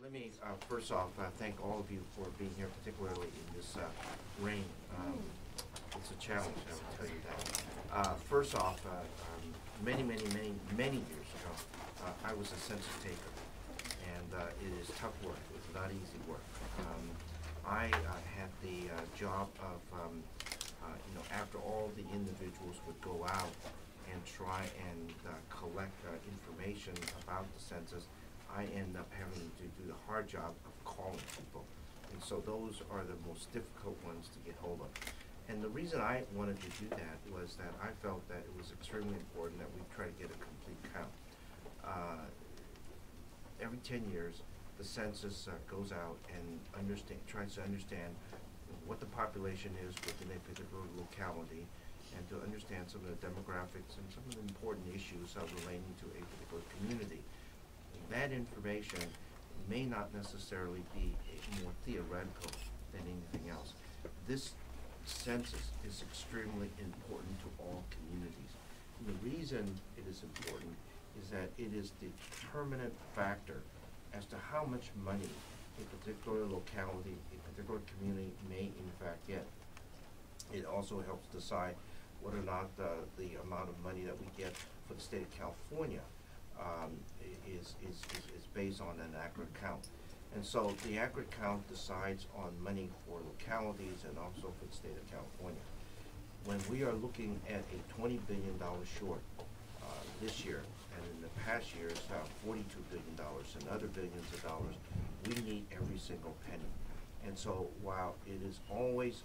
Let me first off thank all of you for being here, particularly in this rain. It's a challenge, I will tell you that. First off, many years ago, I was a census taker, and it is tough work. It's not easy work. I had the job of, after all the individuals would go out and try and collect information about the census, I end up having to do the hard job of calling people. And so those are the most difficult ones to get hold of. And the reason I wanted to do that was that I felt that it was extremely important that we try to get a complete count. Every 10 years, the census goes out and tries to understand what the population is within a particular locality, and to understand some of the demographics and some of the important issues relating to a particular community. That information may not necessarily be more theoretical than anything else. This census is extremely important to all communities. And the reason it is important is that it is the determinant factor as to how much money a particular locality, a particular community may in fact get. It also helps decide whether or not the amount of money that we get for the state of California is based on an accurate count. And so the accurate count decides on money for localities and also for the state of California. When we are looking at a $20 billion short this year, and in the past years, $42 billion and other billions of dollars, we need every single penny. And so while it is always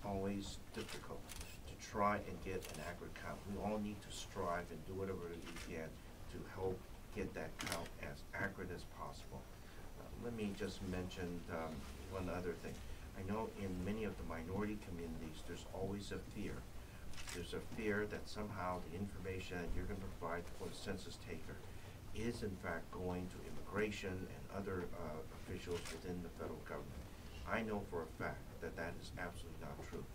difficult to try and get an accurate count, we all need to strive and do whatever we can to help get that count as accurate as possible. Let me just mention one other thing. I know in many of the minority communities, there's always a fear. There's a fear that somehow the information that you're going to provide for the census taker is in fact going to immigration and other officials within the federal government. I know for a fact that that is absolutely not true.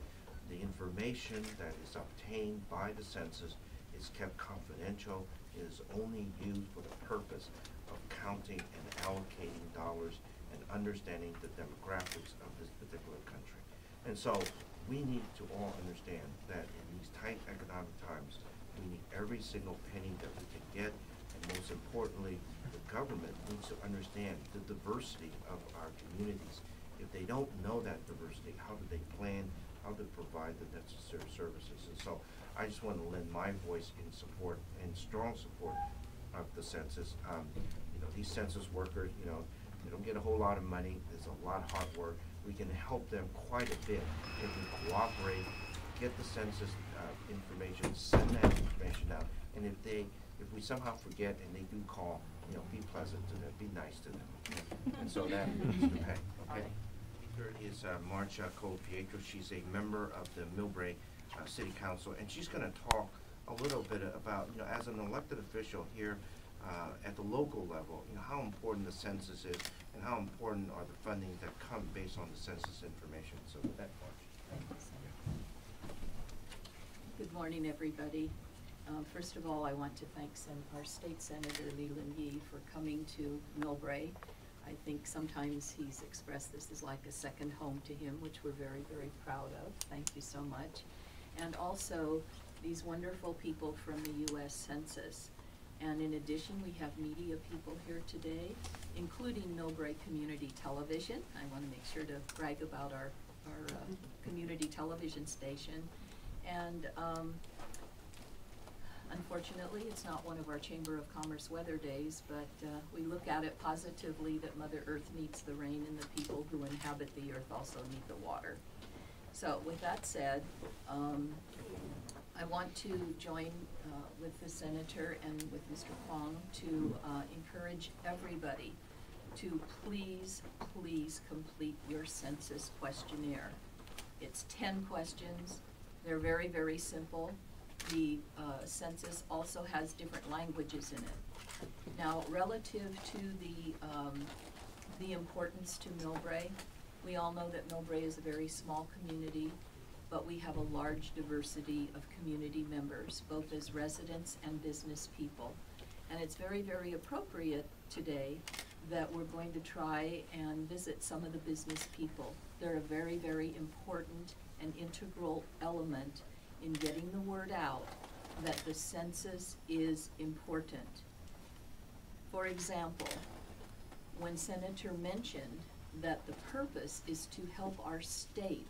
The information that is obtained by the census is kept confidential. It is only used for the purpose of counting and allocating dollars and understanding the demographics of this particular country. And so we need to all understand that in these tight economic times, we need every single penny that we can get, and most importantly, the government needs to understand the diversity of our communities. If they don't know that diversity, how do they plan, how to provide the necessary services? And so I just want to lend my voice in support, and strong support of the census. These census workers, they don't get a whole lot of money. There's a lot of hard work. We can help them quite a bit if we cooperate, get the census information, send that information out, and if we somehow forget and they do call, be pleasant to them, be nice to them. And so that needs to pay. Okay. Here is Marcia Colapietro. She's a member of the Millbrae City Council, and she's going to talk a little bit about, as an elected official here at the local level, how important the census is and how important are the fundings that come based on the census information. So with that, Marcia. Good morning, everybody. First of all, I want to thank our State Senator Leland Yee for coming to Millbrae. I think sometimes he's expressed this is like a second home to him, which we're very proud of. Thank you so much. And also these wonderful people from the U.S. Census. And in addition, we have media people here today, including Millbrae Community Television. I want to make sure to brag about our community television station. And unfortunately, it's not one of our Chamber of Commerce weather days, but we look at it positively that Mother Earth needs the rain and the people who inhabit the earth also need the water. So with that said, I want to join with the Senator and with Mr. Kwong to encourage everybody to please complete your census questionnaire. It's 10 questions. They're very simple. The census also has different languages in it. Now, relative to the importance to Millbrae, we all know that Millbrae is a very small community, but we have a large diversity of community members, both as residents and business people. And it's very appropriate today that we're going to try and visit some of the business people. They're a very, very important and integral element in getting the word out that the census is important. For example, when Senator mentioned that the purpose is to help our state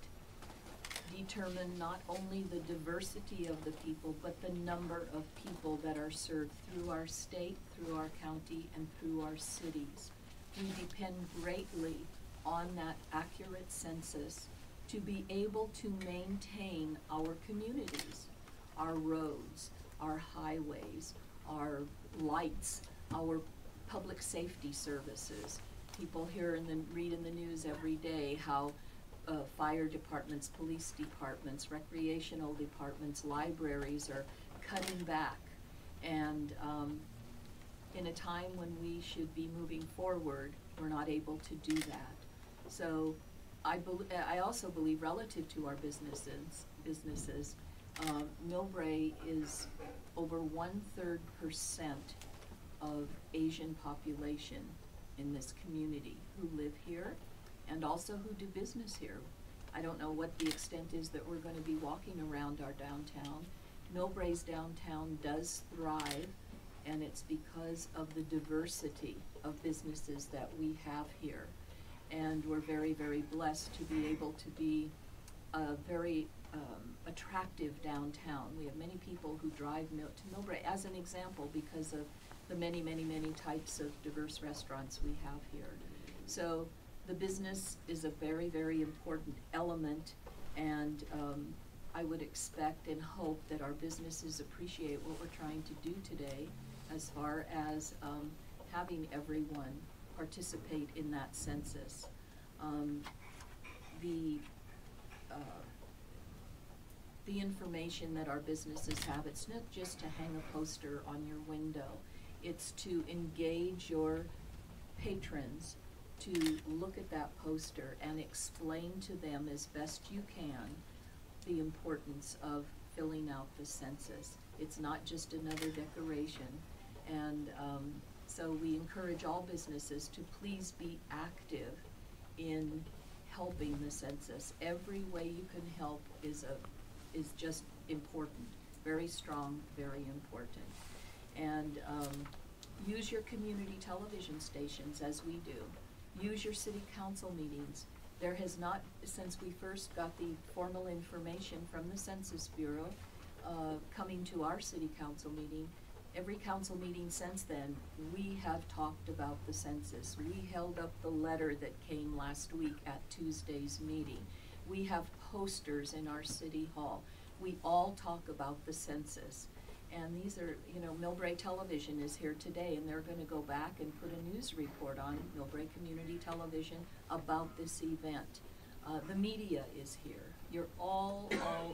determine not only the diversity of the people, but the number of people that are served through our state, through our county, and through our cities. We depend greatly on that accurate census to be able to maintain our communities, our roads, our highways, our lights, our public safety services. People hear read in the news every day how fire departments, police departments, recreational departments, libraries are cutting back. And in a time when we should be moving forward, we're not able to do that. So I also believe relative to our businesses, Millbrae is over 1/3% of Asian population in this community who live here and also who do business here. I don't know what the extent is that we're going to be walking around our downtown. Millbrae's downtown does thrive, and it's because of the diversity of businesses that we have here. And we're very, very blessed to be able to be a very attractive downtown. We have many people who drive to Millbrae, as an example, because of the many, many, many types of diverse restaurants we have here. So the business is a very, very important element, and I would expect and hope that our businesses appreciate what we're trying to do today as far as having everyone participate in that census. The information that our businesses have, it's not just to hang a poster on your window. It's to engage your patrons, to look at that poster and explain to them as best you can the importance of filling out the census. It's not just another decoration. And so we encourage all businesses to please be active in helping the census. Every way you can help is just important, very strong, very important. And use your community television stations as we do. Use your city council meetings. There has not, since we first got the formal information from the Census Bureau coming to our city council meeting, every council meeting since then, we have talked about the census. We held up the letter that came last week at Tuesday's meeting. We have posters in our city hall. We all talk about the census. And these are, Millbrae Television is here today, and they're going to go back and put a news report on Millbrae Community Television about this event. The media is here. You're all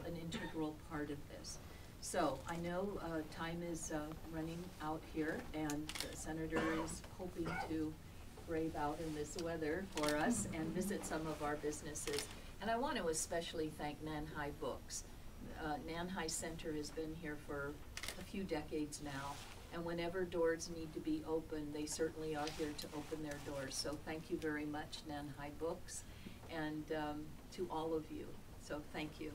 an integral part of this. So I know time is running out here, and the Senator is hoping to brave out in this weather for us and visit some of our businesses. And I want to especially thank Nanhai Books. Nanhai Center has been here for a few decades now, and whenever doors need to be open, they certainly are here to open their doors. So thank you very much, Nanhai Books, and to all of you. So thank you.